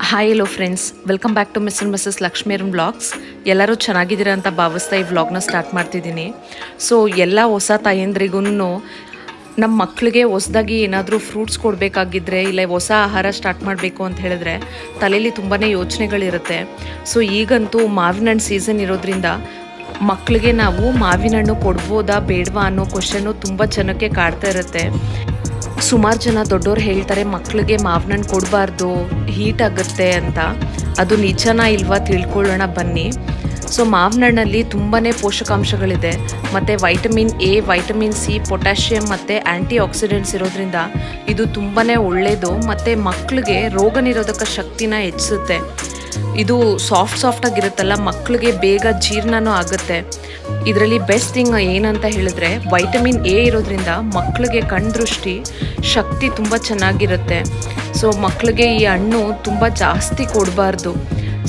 Hi hello friends, welcome back to miss and missus Lakshmiran vlogs. ಎಲ್ಲರೂ ಚೆನ್ನಾಗಿದ್ದೀರಾ ಅಂತ ಭಾವಿಸ್ತಾ ಈ ವ್ಲಾಗ್ನ ಸ್ಟಾರ್ಟ್ ಮಾಡ್ತಿದ್ದೀನಿ. ಸೊ ಎಲ್ಲ ಹೊಸ ತಾಯಂದ್ರಿಗೂ ನಮ್ಮ ಮಕ್ಕಳಿಗೆ ಹೊಸದಾಗಿ ಏನಾದರೂ ಫ್ರೂಟ್ಸ್ ಕೊಡಬೇಕಾಗಿದ್ದರೆ ಇಲ್ಲ ಹೊಸ ಆಹಾರ ಸ್ಟಾರ್ಟ್ ಮಾಡಬೇಕು ಅಂತ ಹೇಳಿದ್ರೆ ತಲೆಯಲ್ಲಿ ತುಂಬಾ ಯೋಚನೆಗಳಿರುತ್ತೆ. ಸೊ ಈಗಂತೂ ಮಾವಿನ ಹಣ್ಣು ಸೀಸನ್ ಇರೋದ್ರಿಂದ ಮಕ್ಕಳಿಗೆ ನಾವು ಮಾವಿನ ಹಣ್ಣು ಕೊಡ್ಬೋದಾ ಬೇಡವಾ ಅನ್ನೋ ಕ್ವಶನ್ನು ತುಂಬ ಜನಕ್ಕೆ ಕಾಡ್ತಾ ಇರುತ್ತೆ. ಸುಮಾರು ಜನ ದೊಡ್ಡವ್ರು ಹೇಳ್ತಾರೆ ಮಕ್ಕಳಿಗೆ ಮಾವಿನ ಹಣ್ಣು ಕೊಡಬಾರ್ದು, ಹೀಟ್ ಆಗುತ್ತೆ ಅಂತ. ಅದು ನಿಜನಾ ಇಲ್ವಾ ತಿಳ್ಕೊಳ್ಳೋಣ ಬನ್ನಿ. ಸೊ ಮಾವಿನ ಹಣ್ಣಲ್ಲಿ ತುಂಬಾ ಪೋಷಕಾಂಶಗಳಿದೆ ಮತ್ತು vitamin A, vitamin C, potassium ಮತ್ತು ಆ್ಯಂಟಿ ಆಕ್ಸಿಡೆಂಟ್ಸ್ ಇರೋದ್ರಿಂದ ಇದು ತುಂಬಾ ಒಳ್ಳೆಯದು ಮತ್ತು ಮಕ್ಕಳಿಗೆ ರೋಗ ನಿರೋಧಕ ಶಕ್ತಿನ ಹೆಚ್ಚಿಸುತ್ತೆ. ಇದು ಸಾಫ್ಟಾಗಿರುತ್ತಲ್ಲ, ಮಕ್ಕಳಿಗೆ ಬೇಗ ಜೀರ್ಣನೂ ಆಗುತ್ತೆ. ಇದರಲ್ಲಿ ಬೆಸ್ಟ್ ಥಿಂಗ್ ಏನಂತ ಹೇಳಿದ್ರೆ ವೈಟಮಿನ್ ಎ ಇರೋದ್ರಿಂದ ಮಕ್ಕಳಿಗೆ ಕಣ್ದೃಷ್ಟಿ ಶಕ್ತಿ ತುಂಬ ಚೆನ್ನಾಗಿರುತ್ತೆ. ಸೊ ಮಕ್ಕಳಿಗೆ ಈ ಹಣ್ಣು ತುಂಬ ಜಾಸ್ತಿ ಕೊಡಬಾರ್ದು.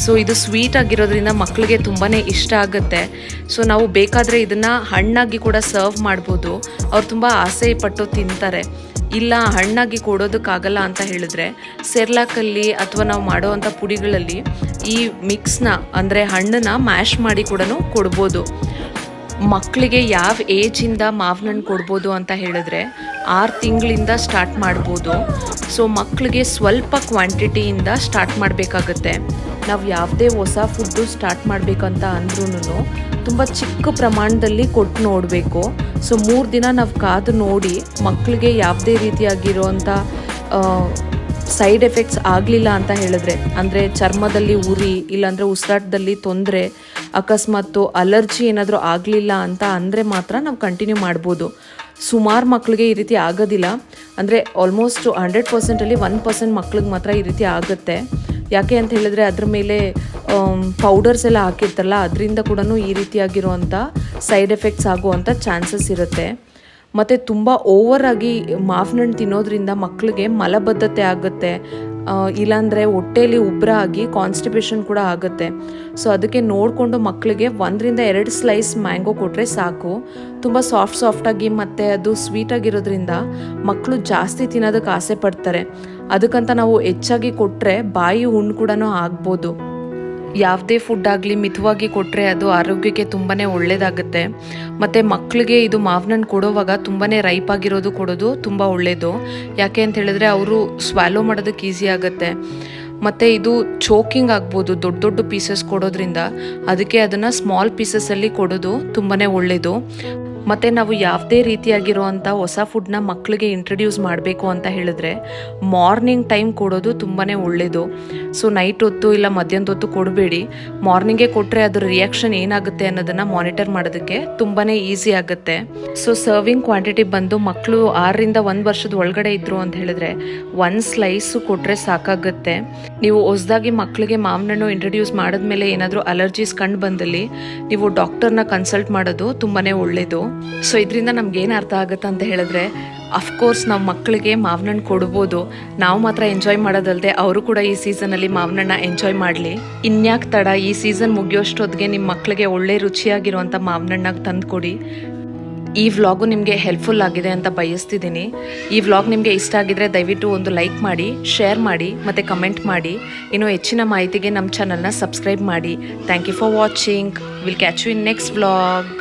ಸೊ ಇದು ಸ್ವೀಟ್ ಆಗಿರೋದ್ರಿಂದ ಮಕ್ಕಳಿಗೆ ತುಂಬಾ ಇಷ್ಟ ಆಗುತ್ತೆ. ಸೊ ನಾವು ಬೇಕಾದರೆ ಇದನ್ನು ಹಣ್ಣಾಗಿ ಕೂಡ ಸರ್ವ್ ಮಾಡ್ಬೋದು. ಅವ್ರು ತುಂಬ ಆಸೆ ಪಟ್ಟು ತಿಂತಾರೆ. ಇಲ್ಲ ಹಣ್ಣಾಗಿ ಕೊಡೋದಕ್ಕಾಗಲ್ಲ ಅಂತ ಹೇಳಿದ್ರೆ ಸೆರ್ಲಾಕಲ್ಲಿ ಅಥವಾ ನಾವು ಮಾಡೋವಂಥ ಪುಡಿಗಳಲ್ಲಿ ಈ ಮಿಕ್ಸ್ನ ಅಂದರೆ ಹಣ್ಣನ್ನ ಮ್ಯಾಶ್ ಮಾಡಿ ಕೂಡ ಕೊಡ್ಬೋದು. ಮಕ್ಕಳಿಗೆ ಯಾವ ಏಜಿಂದ ಮಾವಿನ ಹಣ್ಣು ಕೊಡ್ಬೋದು ಅಂತ ಹೇಳಿದ್ರೆ 6 ತಿಂಗಳಿಂದ ಸ್ಟಾರ್ಟ್ ಮಾಡ್ಬೋದು. ಸೊ ಮಕ್ಕಳಿಗೆ ಸ್ವಲ್ಪ ಕ್ವಾಂಟಿಟಿಯಿಂದ ಸ್ಟಾರ್ಟ್ ಮಾಡಬೇಕಾಗತ್ತೆ. ನಾವು ಯಾವುದೇ ಹೊಸ ಫುಡ್ಡು ಸ್ಟಾರ್ಟ್ ಮಾಡಬೇಕಂತ ಅಂದ್ರೂ ತುಂಬ ಚಿಕ್ಕ ಪ್ರಮಾಣದಲ್ಲಿ ಕೊಟ್ಟು ನೋಡಬೇಕು. ಸೊ 3 ದಿನ ನಾವು ಕಾದು ನೋಡಿ ಮಕ್ಕಳಿಗೆ ಯಾವುದೇ ರೀತಿಯಾಗಿರುವಂಥ ಸೈಡ್ ಎಫೆಕ್ಟ್ಸ್ ಆಗಲಿಲ್ಲ ಅಂತ ಹೇಳಿದ್ರೆ, ಅಂದರೆ ಚರ್ಮದಲ್ಲಿ ಉರಿ ಇಲ್ಲಾಂದರೆ ಉಸಿರಾಟದಲ್ಲಿ ತೊಂದರೆ, ಅಕಸ್ಮಾತ್ ಅಲರ್ಜಿ ಏನಾದರೂ ಆಗಲಿಲ್ಲ ಅಂತ ಅಂದರೆ ಮಾತ್ರ ನಾವು ಕಂಟಿನ್ಯೂ ಮಾಡ್ಬೋದು. ಸುಮಾರು ಮಕ್ಕಳಿಗೆ ಈ ರೀತಿ ಆಗೋದಿಲ್ಲ, ಅಂದರೆ ಆಲ್ಮೋಸ್ಟ್ 100%ಅಲ್ಲಿ 1% ಮಕ್ಳಿಗೆ ಮಾತ್ರ ಈ ರೀತಿ ಆಗುತ್ತೆ. ಯಾಕೆ ಅಂತ ಹೇಳಿದ್ರೆ ಅದ್ರ ಮೇಲೆ ಪೌಡರ್ಸ್ ಎಲ್ಲ ಹಾಕಿರ್ತಾರಲ್ಲ, ಅದರಿಂದ ಕೂಡ ಈ ರೀತಿಯಾಗಿರುವಂಥ ಸೈಡ್ ಎಫೆಕ್ಟ್ಸ್ ಆಗುವಂಥ ಚಾನ್ಸಸ್ ಇರುತ್ತೆ. ಮತ್ತು ತುಂಬ ಓವರಾಗಿ ಮಾವಿನ ಹಣ್ಣು ತಿನ್ನೋದ್ರಿಂದ ಮಕ್ಕಳಿಗೆ ಮಲಬದ್ಧತೆ ಆಗುತ್ತೆ, ಇಲ್ಲಾಂದರೆ ಹೊಟ್ಟೆಯಲ್ಲಿ ಉಬ್ಬರ ಆಗಿ ಕಾನ್ಸ್ಟಿಪೇಷನ್ ಕೂಡ ಆಗುತ್ತೆ. ಸೊ ಅದಕ್ಕೆ ನೋಡಿಕೊಂಡು ಮಕ್ಕಳಿಗೆ 1-2 ಸ್ಲೈಸ್ ಮ್ಯಾಂಗೋ ಕೊಟ್ಟರೆ ಸಾಕು. ತುಂಬ ಸಾಫ್ಟಾಗಿ ಮತ್ತು ಅದು ಸ್ವೀಟಾಗಿರೋದ್ರಿಂದ ಮಕ್ಕಳು ಜಾಸ್ತಿ ತಿನ್ನೋದಕ್ಕೆ ಆಸೆ ಪಡ್ತಾರೆ. ಅದಕ್ಕಂತ ನಾವು ಹೆಚ್ಚಾಗಿ ಕೊಟ್ಟರೆ ಬಾಯಿ ಹುಣ್ಣು ಕೂಡ ಆಗ್ಬೋದು. ಯಾವುದೇ ಫುಡ್ ಆಗಲಿ ಮಿತವಾಗಿ ಕೊಟ್ಟರೆ ಅದು ಆರೋಗ್ಯಕ್ಕೆ ತುಂಬಾ ಒಳ್ಳೆಯದಾಗುತ್ತೆ. ಮತ್ತು ಮಕ್ಕಳಿಗೆ ಇದು ಮಾವಿನ ಹಣ್ಣು ಕೊಡೋವಾಗ ತುಂಬಾ ರೈಪ್ ಆಗಿರೋದು ಕೊಡೋದು ತುಂಬ ಒಳ್ಳೆಯದು. ಯಾಕೆ ಅಂತ ಹೇಳಿದ್ರೆ ಅವರು ಸ್ವ್ಯಾಲೋ ಮಾಡೋದಕ್ಕೆ ಈಸಿ ಆಗುತ್ತೆ. ಮತ್ತು ಇದು ಚೋಕಿಂಗ್ ಆಗ್ಬೋದು ದೊಡ್ಡ ಪೀಸಸ್ ಕೊಡೋದ್ರಿಂದ, ಅದಕ್ಕೆ ಅದನ್ನು ಸ್ಮಾಲ್ ಪೀಸಸ್ಸಲ್ಲಿ ಕೊಡೋದು ತುಂಬಾ ಒಳ್ಳೆಯದು. ಮತ್ತು ನಾವು ಯಾವುದೇ ರೀತಿಯಾಗಿರುವಂಥ ಹೊಸ ಫುಡ್ನ ಮಕ್ಕಳಿಗೆ ಇಂಟ್ರಡ್ಯೂಸ್ ಮಾಡಬೇಕು ಅಂತ ಹೇಳಿದ್ರೆ ಮಾರ್ನಿಂಗ್ ಟೈಮ್ ಕೊಡೋದು ತುಂಬಾ ಒಳ್ಳೆಯದು. ಸೊ ನೈಟ್ ಹೊತ್ತು ಇಲ್ಲ ಮಧ್ಯಾಹ್ನದ ಹೊತ್ತು ಕೊಡಬೇಡಿ. ಮಾರ್ನಿಂಗೇ ಕೊಟ್ಟರೆ ಅದರ ರಿಯಾಕ್ಷನ್ ಏನಾಗುತ್ತೆ ಅನ್ನೋದನ್ನು ಮಾನಿಟರ್ ಮಾಡೋದಕ್ಕೆ ತುಂಬಾ ಈಸಿ ಆಗುತ್ತೆ. ಸೊ ಸರ್ವಿಂಗ್ ಕ್ವಾಂಟಿಟಿ ಬಂದು ಮಕ್ಕಳು 6ರಿಂದ 1 ವರ್ಷದ ಒಳಗಡೆ ಇದ್ದರು ಅಂತ ಹೇಳಿದ್ರೆ 1 ಸ್ಲೈಸು ಕೊಟ್ಟರೆ ಸಾಕಾಗುತ್ತೆ. ನೀವು ಹೊಸದಾಗಿ ಮಕ್ಕಳಿಗೆ ಮಾವಿನ ಹಣ್ಣು ಇಂಟ್ರಡ್ಯೂಸ್ ಮಾಡಿದ್ಮೇಲೆ ಏನಾದರೂ ಅಲರ್ಜೀಸ್ ಕಂಡು ಬಂದಲ್ಲಿ ನೀವು ಡಾಕ್ಟರ್ನ ಕನ್ಸಲ್ಟ್ ಮಾಡೋದು ತುಂಬಾ ಒಳ್ಳೆಯದು. ಸೊ ಇದರಿಂದ ನಮ್ಗೇನು ಅರ್ಥ ಆಗುತ್ತೆ ಅಂತ ಹೇಳಿದ್ರೆ, ಅಫ್ಕೋರ್ಸ್ ನಾವು ಮಕ್ಕಳಿಗೆ ಮಾವಿನ ಹಣ್ಣು ಕೊಡ್ಬೋದು, ನಾವು ಮಾತ್ರ ಎಂಜಾಯ್ ಮಾಡೋದಲ್ಲದೆ ಅವರು ಕೂಡ ಈ ಸೀಸನಲ್ಲಿ ಮಾವಿನ ಹಣ್ಣು ಎಂಜಾಯ್ ಮಾಡಲಿ. ಇನ್ಯಾಕೆ ತಡ, ಈ ಸೀಸನ್ ಮುಗಿಯೋಷ್ಟೊತ್ತಿಗೆ ನಿಮ್ಮ ಮಕ್ಕಳಿಗೆ ಒಳ್ಳೆ ರುಚಿಯಾಗಿರುವಂಥ ಮಾವಿನ ಹಣ್ಣಾಗಿ ತಂದು ಕೊಡಿ. ಈ ವ್ಲಾಗು ನಿಮಗೆ ಹೆಲ್ಪ್ಫುಲ್ ಆಗಿದೆ ಅಂತ ಬಯಸ್ತಿದ್ದೀನಿ. ಈ ವ್ಲಾಗ್ ನಿಮಗೆ ಇಷ್ಟ ಆಗಿದ್ರೆ ದಯವಿಟ್ಟು ಒಂದು ಲೈಕ್ ಮಾಡಿ, ಶೇರ್ ಮಾಡಿ ಮತ್ತು ಕಮೆಂಟ್ ಮಾಡಿ. ಇನ್ನೂ ಹೆಚ್ಚಿನ ಮಾಹಿತಿಗೆ ನಮ್ಮ ಚಾನಲ್ನ ಸಬ್ಸ್ಕ್ರೈಬ್ ಮಾಡಿ. Thank you for watching. Will catch you in next vlog.